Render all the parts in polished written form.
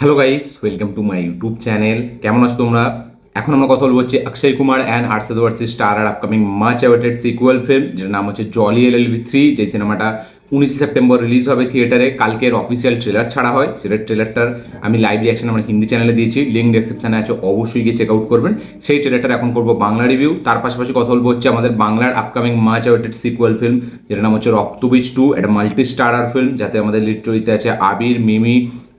Hello guys, welcome to my YouTube channel. কেমন আছো তোমরা? এখন আমরা কথা বলবো হচ্ছে অক্ষয় কুমার অ্যান্ড হর্ষদ ওয়ার্সি স্টার আর upcoming much awaited sequel film, যেটার নাম হচ্ছে জলি এলএলবি 3। যে সিনেমাটা 19 সেপ্টেম্বর রিলিজ হবে থিয়েটারে। কালকের অফিসিয়াল ট্রেলার ছাড়া হয়, সেটার ট্রেলারটার আমি লাইভ রিয়াকশন আমার হিন্দি চ্যানেলে দিয়েছি, লিঙ্ক ডেসক্রিপশনে আছে, অবশ্যই গিয়ে চেক আউট করবেন। সেই ট্রেলারটার এখন করবো বাংলা রিভিউ। তার পাশাপাশি কথা বলবো হচ্ছে আমাদের বাংলার upcoming much awaited sequel film, যেটার নাম হচ্ছে রক্তবীজ 2। একটা মাল্টি স্টারার ফিল্ম, যাতে আমাদের লিড চরিত্রে আছে আবির, মিমি,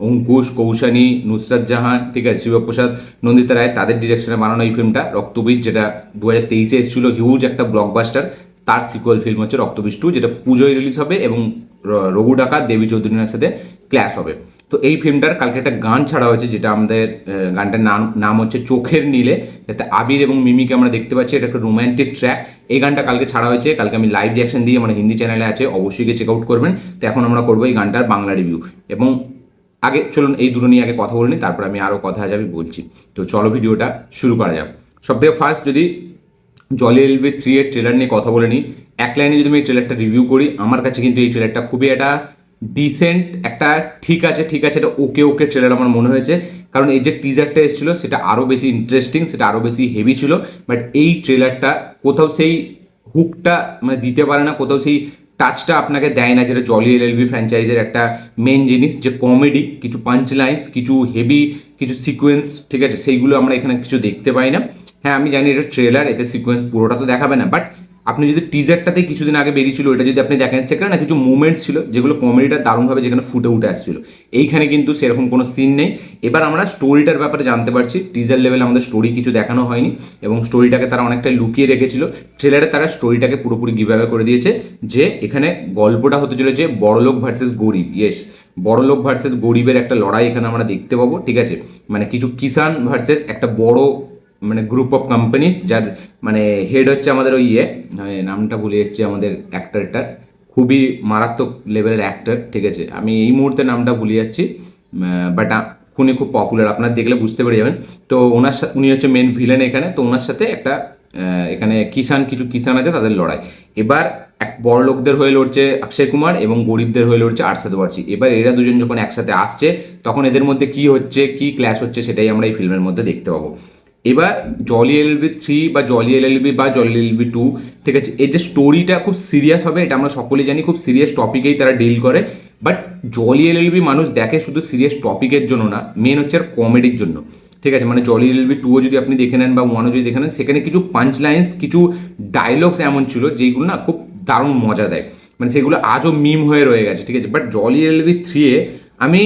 অঙ্কুশ, কৌশানী, নুসরাত জাহান, ঠিক আছে, শিবপ্রসাদ, নন্দিতা রায়, তাদের ডিরেকশনে বানানো এই ফিল্মটা রক্তবীজ, যেটা 2023-এ এসেছিল, হিউজ একটা ব্লকবাস্টার। তার সিকুয়াল ফিল্ম হচ্ছে রক্তবীজ 2, যেটা পুজোয় রিলিজ হবে এবং রঘু ডাকাত, দেবী চৌধুরীর সাথে ক্ল্যাশ হবে। তো এই ফিল্মটার কালকে একটা গান ছাড়া হয়েছে, যেটা আমাদের গানটার নাম হচ্ছে চোখের নীলে, যাতে আবির এবং মিমিকে আমরা দেখতে পাচ্ছি। এটা একটা রোম্যান্টিক ট্র্যাক। এই গানটা কালকে ছাড়া হয়েছে, কালকে আমি লাইভ রিয়াকশন দিয়ে আমার হিন্দি চ্যানেলে আছে, অবশ্যই গিয়ে চেক আউট করবেন। তো এখন আমরা করবো এই গানটার বাংলা রিভিউ। এবং আগে চলুন এই দুটো নিয়ে আগে কথা বলে নিই, তারপর আমি আরও কথা যাবি বলছি। তো চলো ভিডিওটা শুরু করা যাক। সব থেকে ফার্স্ট যদি জলি এলএলবি 3 এর ট্রেলার নিয়ে কথা বলে নিই। এক লাইনে যদি আমি এই ট্রেলারটা রিভিউ করি, আমার কাছে কিন্তু এই ট্রেলারটা খুবই একটা ডিসেন্ট, একটা ঠিক আছে এটা ওকে ওকে ট্রেলার আমার মনে হয়েছে। কারণ এই যে টিজারটা এসেছিল সেটা আরও বেশি ইন্টারেস্টিং, সেটা আরও বেশি হেভি ছিল। বাট এই ট্রেলারটা কোথাও সেই হুকটা মানে দিতে পারে না, কোথাও সেই টাচটা আপনাকে দেয় না, যেটা জলি এলএলবি ফ্র্যাঞ্চাইজের একটা মেন জিনিস, যে কমেডি, কিছু পাঞ্চ লাইন্স, কিছু হেভি, কিছু সিকোয়েন্স, ঠিক আছে, সেইগুলো আমরা এখানে কিছু দেখতে পাই না। হ্যাঁ, আমি জানি এটা ট্রেলার, এতে সিকোয়েন্স পুরোটা তো দেখাবে না, বাট আপনি যদি টিজারটাতে কিছুদিন আগে বেরিয়েছিল ওটা যদি আপনি দেখেন, সেখানে না কিছু মুভমেন্টস ছিল যেগুলো কমেডিটা দারুণভাবে যেখানে ফুটে উঠে আসছিল। এইখানে কিন্তু সেরকম কোনো সিন নেই। এবার আমরা স্টোরিটার ব্যাপারে জানতে পারছি। টিজার লেভেলে আমাদের স্টোরি কিছু দেখানো হয়নি এবং স্টোরিটাকে তারা অনেকটা লুকিয়ে রেখেছিল। ট্রেলারে তারা স্টোরিটাকে পুরোপুরি গিভ অ্যাওয়ে করে দিয়েছে, যে এখানে গল্পটা হতে চলেছে বড়লোক ভার্সেস গরিব। ইয়েস, বড়লোক ভার্সেস গরিবের একটা লড়াই এখানে আমরা দেখতে পাবো, ঠিক আছে। মানে কিছু কিষান ভার্সেস একটা বড় মানে গ্রুপ অফ কোম্পানিজ, যার মানে হেড হচ্ছে আমাদের ওই নামটা ভুলে যাচ্ছে আমাদের অ্যাক্টারটার, খুবই মারাত্মক লেভেলের অ্যাক্টার, ঠিক আছে, আমি এই মুহূর্তে নামটা ভুলে যাচ্ছি, বাট উনি খুব পপুলার, আপনারা দেখলে বুঝতে পেরে যাবেন। তো ওনার সাথে উনি হচ্ছে মেন ভিলেন এখানে। তো ওনার সাথে একটা এখানে কিছু কিষান আছে, তাদের লড়াই। এবার এক বড় লোকদের হয়ে লড়ছে অক্ষয় কুমার এবং গরিবদের হয়ে লড়ছে হর্ষদ ওয়ার্সি। এবার এরা দুজন যখন একসাথে আসছে, তখন এদের মধ্যে কি হচ্ছে, কি ক্ল্যাশ হচ্ছে, সেটাই আমরা এই ফিল্মের মধ্যে দেখতে পাবো। এবার জলি এলএলবি 3 বা জলি এলএলবি বা জলি এলএলবি 2, ঠিক আছে, এর যে স্টোরিটা খুব সিরিয়াস হবে, এটা আমরা সকলেই জানি। খুব সিরিয়াস টপিকেই তারা ডিল করে। বাট জলি এলএলবি মানুষ দেখে শুধু সিরিয়াস টপিকের জন্য না, মেন হচ্ছে আর কমেডির জন্য, ঠিক আছে। মানে জলি এলএলবি 2ও যদি আপনি দেখে নেন বা 1ও যদি দেখে নেন, সেখানে কিছু পাঞ্চ লাইন্স, কিছু ডায়লগস এমন ছিল যেগুলো না খুব দারুণ মজা দেয়, মানে সেগুলো আজও মিম হয়ে রয়ে গেছে, ঠিক আছে। বাট জলি এলএলবি 3-এ আমি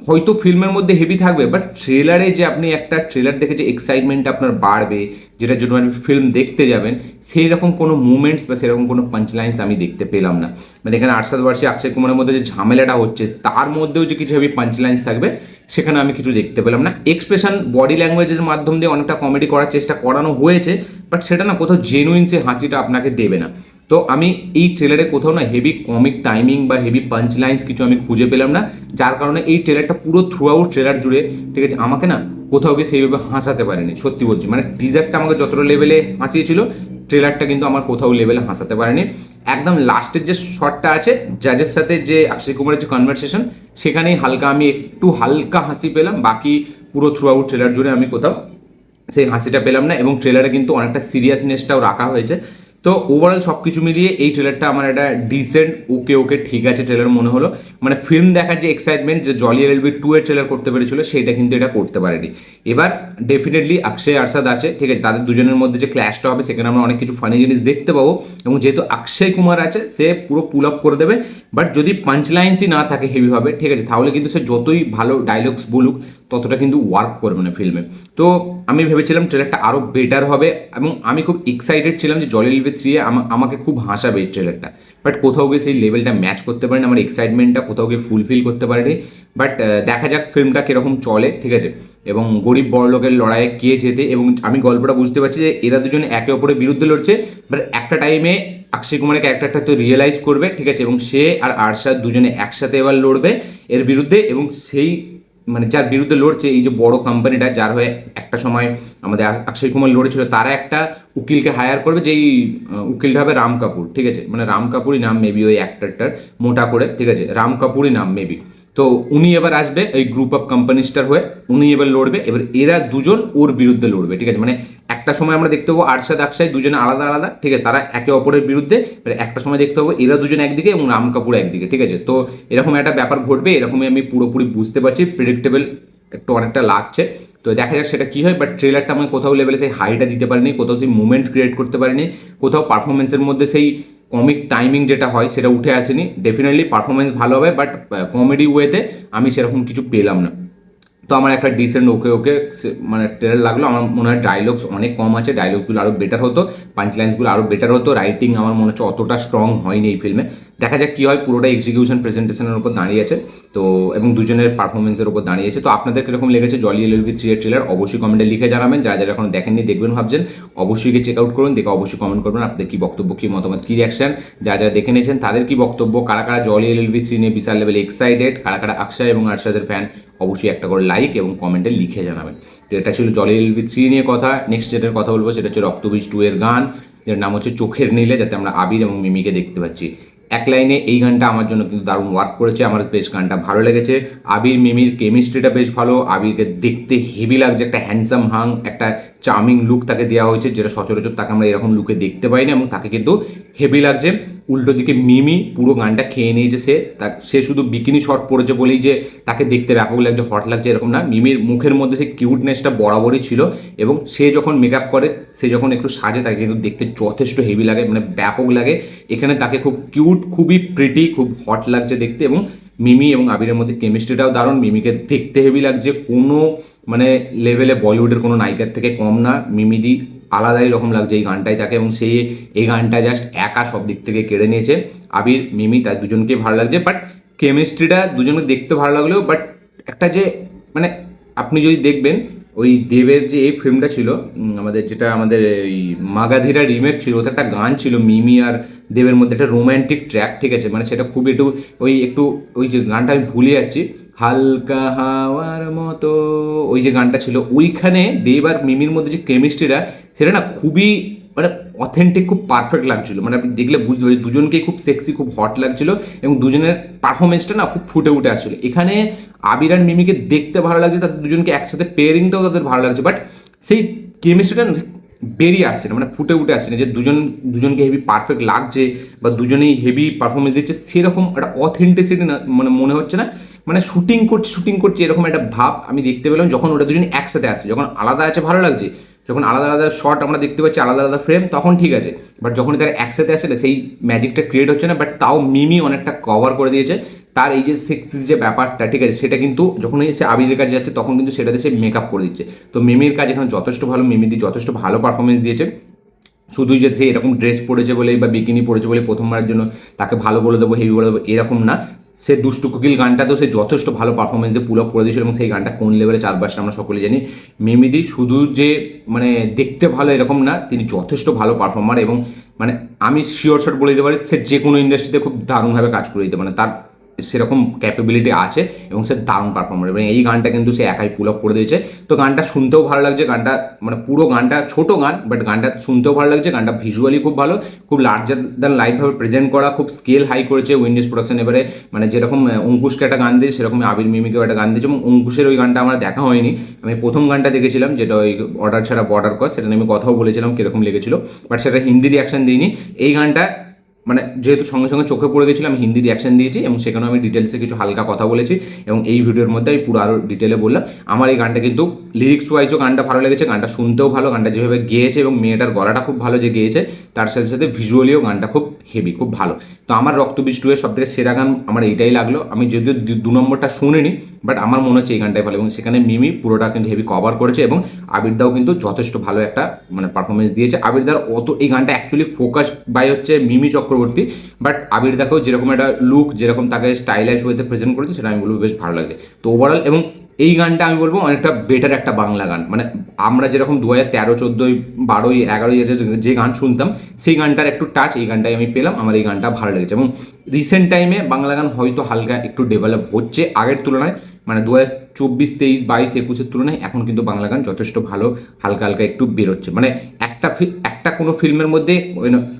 হয়তো ফিল্মের মধ্যে হেভি থাকবে, বাট ট্রেলারে যে আপনি একটা ট্রেলার দেখে যে এক্সাইটমেন্ট আপনার বাড়বে, যেটার জন্য আপনি ফিল্ম দেখতে যাবেন, সেই রকম কোনো মুভমেন্টস বা সেরকম কোনো পাঞ্চ লাইন্স আমি দেখতে পেলাম না। মানে এখানে হর্ষদ ওয়ার্সি অক্ষয় কুমারের মধ্যে যে ঝামেলাটা হচ্ছে, তার মধ্যেও যে কিছু হেভি পাঞ্চ লাইন্স থাকবে, সেখানে আমি কিছু দেখতে পেলাম না। এক্সপ্রেশন, বডি ল্যাঙ্গুয়েজের মাধ্যম দিয়ে অনেকটা কমেডি করার চেষ্টা করানো হয়েছে, বাট সেটা না কোথাও জেনুইন সে হাসিটা আপনাকে দেবে না। তো আমি এই ট্রেলারে কোথাও না হেভি কমিক টাইমিং বা হেভি পাঞ্চ লাইন্স কিছু আমি খুঁজে পেলাম না, যার কারণে এই ট্রেলারটা পুরো থ্রু আউট ট্রেলার জুড়ে, ঠিক আছে, আমাকে না কোথাও গিয়ে সেইভাবে হাসাতে পারেনি, সত্যি বলছি। মানে টিজারটা আমাকে যতটা লেভেলে হাসিয়েছিল, ট্রেলারটা কিন্তু আমার কোথাও লেভেলে হাসাতে পারেনি। একদম লাস্টের যে শটটা আছে জাজের সাথে, যে অক্ষয় কুমারের যে কনভারসেশন, সেখানেই হালকা আমি একটু হালকা হাসি পেলাম। বাকি পুরো থ্রু আউট ট্রেলার জুড়ে আমি কোথাও সেই হাসিটা পেলাম না, এবং ট্রেলারে কিন্তু অনেকটা সিরিয়াসনেসটাও রাখা হয়েছে। তো ওভারঅল সব কিছু মিলিয়ে এই ট্রেলারটা আমার একটা ডিসেন্ট, ওকে ওকে ঠিক আছে ট্রেলার মনে হলো। মানে ফিল্ম দেখার যে এক্সাইটমেন্ট, যে জলি এলএলবি 2 এর ট্রেলার করতে পেরেছিল, সেটা কিন্তু এটা করতে পারেনি। এবার ডেফিনেটলি অক্ষয় আরশাদ আছে, ঠিক আছে, তাদের দুজনের মধ্যে যে ক্ল্যাশটা হবে, সেখানে আমরা অনেক কিছু ফানি জিনিস দেখতে পাবো। এবং যেহেতু অক্ষয় কুমার আছে, সে পুরো পুল আপ করে দেবে। বাট যদি পাঞ্চ লাইন্সই না থাকে হেভিভাবে, ঠিক আছে, তাহলে কিন্তু সে যতই ভালো ডায়লগস বলুক, ততটা কিন্তু ওয়ার্ক করবে না ফিল্মে। তো আমি ভেবেছিলাম ট্রেলারটা আরও বেটার হবে, এবং আমি খুব এক্সাইটেড ছিলাম যে জলি এলএলবি 3-এ আমাকে খুব হাসাবে এই ট্রেলারটা। বাট কোথাও গিয়ে সেই লেভেলটা ম্যাচ করতে পারেনি, আমার এক্সাইটমেন্টটা কোথাও গিয়ে ফুলফিল করতে পারেনি। বাট দেখা যাক ফিল্মটা কীরকম চলে, ঠিক আছে, এবং গরিব বড়লোকের লড়াইয়ে কে জেতে। এবং আমি গল্পটা বুঝতে পারছি যে এরা দুজনে একে অপরের বিরুদ্ধে লড়ছে, বাট একটা টাইমে অক্ষয় কুমারের ক্যারেক্টারটা তো রিয়েলাইজ করবে, ঠিক আছে, এবং সে আর আরশাদ দুজনে একসাথে এবার লড়বে এর বিরুদ্ধে। এবং সেই মানে যার বিরুদ্ধে লড়ছে, এই যে বড় কোম্পানিটা যার হয়ে একটা সময় আমাদের অক্ষয় কুমার লড়েছিল, তারা একটা উকিলকে হায়ার করবে, যেই উকিলটা হবে রাম কাপুর, ঠিক আছে, মানে রাম কাপুরই নাম মেবি ওই অ্যাক্টারটার, মোটা করে, ঠিক আছে, রাম কাপুরই নাম মেবি। তো উনি এবার আসবে এই গ্রুপ অফ কোম্পানিজটার হয়ে, উনি এবার লড়বে, এবার এরা দুজন ওর বিরুদ্ধে লড়বে, ঠিক আছে। মানে একটা সময় আমরা দেখতে পাবো আরশাদ আকসাই দুজনে আলাদা আলাদা, ঠিক আছে, তারা একে অপরের বিরুদ্ধে, এবার একটা সময় দেখতে পাবো এরা দুজন একদিকে এবং রাম কাপুর একদিকে, ঠিক আছে। তো এরকম একটা ব্যাপার ঘটবে, এরকমই আমি পুরোপুরি বুঝতে পারছি, প্রেডিক্টেবল একটু অনেকটা লাগছে। তো দেখা যাক সেটা কি হয়, বাট ট্রেলারটা আমি কোথাও লেভেলে সেই হাইটা দিতে পারিনি, কোথাও সেই মুভমেন্ট ক্রিয়েট করতে পারিনি, কোথাও পারফরমেন্সের মধ্যে সেই কমিক টাইমিং যেটা হয় সেটা উঠে আসেনি। ডেফিনেটলি পারফরমেন্স ভালো হবে, বাট কমেডি ওয়েতে আমি সেরকম কিছু পেলাম না। তো আমার একটা ডিসেন্ট ওকে ওকে মানে ট্রেলার লাগলো। আমার মনে হয় ডায়লগস অনেক কম আছে, ডায়লগগুলো আরও বেটার হতো, পাঞ্চলাইন্সগুলো আরও বেটার হতো, রাইটিং আমার মনে হচ্ছে অতটা স্ট্রং হয়নি এই ফিল্মে। দেখা যাক কী হয়, পুরোটা এক্সিকিউশন প্রেজেন্টেশনের উপর দাঁড়িয়ে আছে। তো এবং দুজনের পারফরমেন্সের উপর দাঁড়িয়ে আছে। তো আপনাদের কীরকম লেগেছে জলি এলএলবি 3 এর ট্রেলার অবশ্যই কমেন্টে লিখে জানাবেন। যারা যারা এখন দেখেননি দেখবেন ভাবছেন অবশ্যই গিয়ে চেক আউট করুন, দেখে অবশ্যই কমেন্ট করবেন আপনাদের কী বক্তব্য, কী মতামত, কী রিয়াকশন, যারা যারা দেখে নিয়েছেন তাদের কী বক্তব্য, কারা কারা জলি এলএলবি 3 নিয়ে বিশাল লেভেলে এক্সাইটেড, কারা কারা আকশাই এবং আরশাদের ফ্যান, অবশ্যই একটা করে লাইক এবং কমেন্টে লিখে জানাবেন। তো এটা ছিল জলি এলএলবি 3 নিয়ে কথা। নেক্সট যেটার কথা বলবো সেটা হচ্ছে রক্তবীজ 2 এর গান, যার নাম হচ্ছে চোখের নীলে, যাতে আমরা আবির এবং মিমিকে দেখতে পাচ্ছি। এক লাইনে এই গানটা আমার জন্য কিন্তু দারুণ ওয়ার্ক করেছে, আমার বেশ গানটা ভালো লেগেছে। আবির মিমির কেমিস্ট্রিটা বেশ ভালো, আবিরকে দেখতে হেভি লাগছে, একটা হ্যান্ডসাম হাং, একটা চার্মিং লুক তাকে দেওয়া হয়েছে, যেটা সচরাচর তাকে আমরা এরকম লুকে দেখতে পাই না, এবং তাকে কিন্তু হেভি লাগছে। উল্টো দিকে মিমি পুরো গানটা খেয়ে নিয়েছে, সে শুধু বিকিনি শর্ট পরেছে বলেই যে তাকে দেখতে ব্যাপক লাগছে, হট লাগছে এরকম না। মিমির মুখের মধ্যে সেই কিউটনেসটা বরাবরই ছিল, এবং সে যখন মেকআপ করে, সে যখন একটু সাজে, তাকে কিন্তু দেখতে যথেষ্ট হেভি লাগে, মানে ব্যাপক লাগে। এখানে তাকে খুব কিউট, খুবই প্রিটি, খুব হট লাগছে দেখতে। এবং মিমি এবং আবিরের মধ্যে কেমিস্ট্রিটাও দারুণ, মিমিকে দেখতে হেভি লাগছে, কোনো মানে লেভেলে বলিউডের কোনো নায়িকার থেকে কম না। মিমিদি আলাদাই রকম লাগছে এই গানটাই তাকে, এবং সে এই গানটা জাস্ট একা সব দিক থেকে কেড়ে নিয়েছে। আবির মিমি তার দুজনকেই ভালো লাগছে, বাট কেমিস্ট্রিটা দুজনকে দেখতে ভালো লাগলেও, বাট একটা যে মানে আপনি যদি দেখবেন ওই দেবের যে এই ফিল্মটা ছিল, আমাদের যেটা আমাদের এই মাগাধিরা রিমেক ছিল, ওতে একটা গান ছিল মিমি আর দেবের মধ্যে, একটা রোম্যান্টিক ট্র্যাক, ঠিক আছে, মানে সেটা খুবই একটু একটু ওই যে গানটা আমি ভুলে যাচ্ছি, হালকা হাওয়ার মতো, ওই যে গানটা ছিল, ওইখানে দেব আর মিমির মধ্যে যে কেমিস্ট্রিটা, সেটা না খুবই মানে অথেন্টিক, খুব পারফেক্ট লাগছিল। মানে আপনি দেখলে বুঝতে পারি দুজনকেই খুব সেক্সি, খুব হট লাগছিল, এবং দুজনের পারফরমেন্সটা না খুব ফুটে উঠে আসছিল। এখানে আবির আর মিমিকে দেখতে ভালো লাগছে, তাদের দুজনকে একসাথে পেয়ারিংটাও তাদের ভালো লাগছে, বাট সেই কেমিস্ট্রিটা বেরিয়ে আসছে না, মানে ফুটে উঠে আসছে না যে দুজনকে হেভি পারফেক্ট লাগছে বা দুজনেই হেভি পারফরমেন্স দিচ্ছে, সেরকম একটা অথেন্টিসিটি না মানে মনে হচ্ছে না। মানে শুটিং করছে এরকম একটা ভাব আমি দেখতে পেলাম যখন ওটা দুজন একসাথে আসছে। যখন আলাদা আছে ভালো লাগছে, যখন আলাদা আলাদা শট আমরা দেখতে পাচ্ছি, আলাদা আলাদা ফ্রেম, তখন ঠিক আছে, বাট যখন তারা একসাথে আসে না, সেই ম্যাজিকটা ক্রিয়েট হচ্ছে না। বাট তাও মিমি অনেকটা কভার করে দিয়েছে তার এই যে সেক্সিস যে ব্যাপারটা, ঠিক আছে, সেটা কিন্তু যখন সে আবিরের কাছে যাচ্ছে তখন কিন্তু সেটাতে সে মেকআপ করে দিচ্ছে। তো মিমির কাজ এখানে যথেষ্ট ভালো, মিমিদি যথেষ্ট ভালো পারফরমেন্স দিয়েছে। শুধুই যে সে এরকম ড্রেস পরেছে বলে বা বিকিনি পরেছে বলে প্রথমবারের জন্য তাকে ভালো বলে দেবো, হেভি বলে দেবো, এরকম না। সে দুষ্টু কোকিল গানটাতেও সে যথেষ্ট ভালো পারফরমেন্স দিয়ে পুল আপ করে দিয়েছিল, এবং সেই গানটা কোন লেভেলে চারপাশে আমরা সকলে জানি। মিমিদি শুধু যে মানে দেখতে ভালো এরকম না, তিনি যথেষ্ট ভালো পারফর্মার, এবং মানে আমি শিওর শট বলে দিতে পারি সে যে কোনো ইন্ডাস্ট্রিতে খুব দারুণভাবে কাজ করে দিতে, মানে তার সেরকম ক্যাপাবিলিটি আছে, এবং সে দারুণ পারফর্মার, এবং এই গানটা কিন্তু সে একাই পুল আপ করে দিয়েছে। তো গানটা শুনতেও ভালো লাগছে, গানটা মানে পুরো গানটা ছোট গান, বাট গানটা শুনতেও ভালো লাগছে, গানটা ভিজুয়ালি খুব ভালো, খুব লার্জার দ্যান লাইফভাবে প্রেজেন্ট করা, খুব স্কেল হাই করেছে উইন্ডিজ প্রোডাকশন। এবারে মানে যেরকম অঙ্কুশকে একটা গান দিয়েছে, সেরকম আবির মিমিকেও একটা গান দিয়েছে, এবং অঙ্কুশের ওই গানটা আমার দেখা হয়নি, আমি প্রথম গানটা দেখেছিলাম, যেটা ওই অর্ডার ছাড়া বর্ডার কস, সেটা নিয়ে আমি কথাও বলেছিলাম কীরকম লেগেছিল, বাট সেটা হিন্দি রিয়াকশন দিইনি। এই গানটা মানে যেহেতু সঙ্গে সঙ্গে চোখে পড়ে গেছিলো, আমি হিন্দি রিয়াকশন দিয়েছি, এবং সেখানেও আমি ডিটেলসে কিছু হালকা কথা বলেছি, এবং এই ভিডিওর মধ্যে আমি পুরো আরও ডিটেলে বললাম। আমার এই গানটা কিন্তু লিরিক্স ওয়াইজও গানটা ভালো লেগেছে, গানটা শুনতেও ভালো, গানটা যেভাবে গেয়েছে, এবং মেয়েটার গলাটা খুব ভালো যে গেয়েছে, তার সাথে সাথে ভিজুয়ালিও গানটা খুব হেভি, খুব ভালো। তো আমার রক্তবীজ 2 এর সবথেকে সেরা গান আমার এইটাই লাগলো। আমি যদিও 2 নম্বরটা শুনিনি, বাট আমার মনে হচ্ছে এই গানটাই ভালো, এবং সেখানে মিমি পুরোটা কিন্তু হেভি কভার করেছে, এবং আবিরদাও কিন্তু যথেষ্ট ভালো একটা মানে পারফরমেন্স দিয়েছে। আবিরদার অত এই গানটা অ্যাকচুয়ালি ফোকাস বাই হচ্ছে মিমি চক্রবর্তী, বাট আবিরদাকেও যেরকম একটা লুক, যেরকম তাকে স্টাইলাইজ ওয়েতে প্রেজেন্ট করেছে, সেটা আমি বলবো বেশ ভালো লাগছে। তো ওভারঅল এবং এই গানটা আমি বলবো অনেকটা বেটার একটা বাংলা গান, মানে আমরা যেরকম 2013, 14, 12, 11 যে গান শুনতাম, সেই গানটার একটু টাচ এই গানটাই আমি পেলাম। আমার এই গানটা ভালো লেগেছে, এবং রিসেন্ট টাইমে বাংলা গান হয়তো হালকা একটু ডেভেলপ হচ্ছে আগের তুলনায়, মানে 2024, 23, 22, 21-এর তুলনায় এখন কিন্তু বাংলা গান যথেষ্ট ভালো, হালকা হালকা একটু বেরোচ্ছে। মানে একটা একটা কোনো ফিল্মের মধ্যে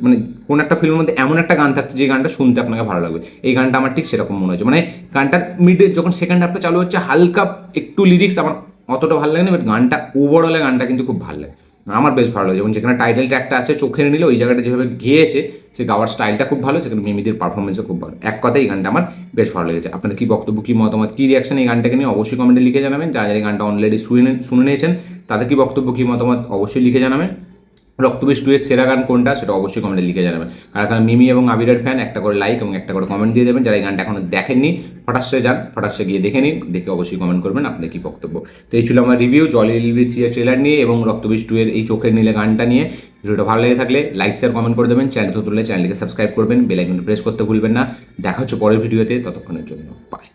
মানে কোনো একটা ফিল্মের মধ্যে এমন একটা গান থাকছে যে গানটা শুনতে আপনাকে ভালো লাগবে। এই গানটা আমার ঠিক সেরকম মনে হচ্ছে, মানে গানটার মিডে যখন সেকেন্ড হাফটা চালু হচ্ছে হালকা একটু লিরিক্স আমার অতটা ভালো লাগে না, বাট গানটা ওভারঅলে গানটা কিন্তু খুব ভালো লাগে, আমার বেশ ভালো লাগে। যেমন যেখানে টাইটেল ট্র্যাকটা আছে চোখের নিলে ওই জায়গাটা যেভাবে গেয়েছে, সে গাওয়ার স্টাইলটা খুব ভালো, সেখানে মিমিদের পারফরমেন্সও খুব ভালো। এক কথায় এই গানটা আমার বেশ ভালো লেগেছে। আপনাদের কি বক্তব্য, কি মতামত, কি রিয়াকশন এই গানটাকে নিয়ে অবশ্যই কমেন্টে লিখে জানাবেন। যারা যারা এই গানটা অলরেডি শুনে নিয়েছেন তাদের কি বক্তব্য, কি মতামত অবশ্যই লিখে জানাবেন। রক্তবীজ 2 এর সেরা গান কোনটা সেটা অবশ্যই কমেন্টে লিখে জানাবেন। কারণ মিমি এবং আবিরের ফ্যান একটা করে লাইক এবং একটা করে কমেন্ট দিয়ে দেবেন। যারা এই গানটা এখনো দেখেননি ফটাসে যান, ফটাসে গিয়ে দেখে নিন, দেখে অবশ্যই কমেন্ট করবেন আপনাদের কি বক্তব্য। তো এই ছিল আমার রিভিউ জলি এলএলবি 3 এর ট্রেলার নিয়ে এবং রক্তবীজ 2 এর এই চোখের নীলে গানটা নিয়ে। ভিডিওটা ভালো লেগে থাকলে লাইক শেয়ার কমেন্ট করে দেবেন, চ্যানেল তুললে চ্যানেলটিকে সাবস্ক্রাইব করবেন, বেল আইকনটি প্রেস করতে ভুলবেন না। দেখা হচ্ছে পরের ভিডিওতে, ততক্ষণের জন্য বাই।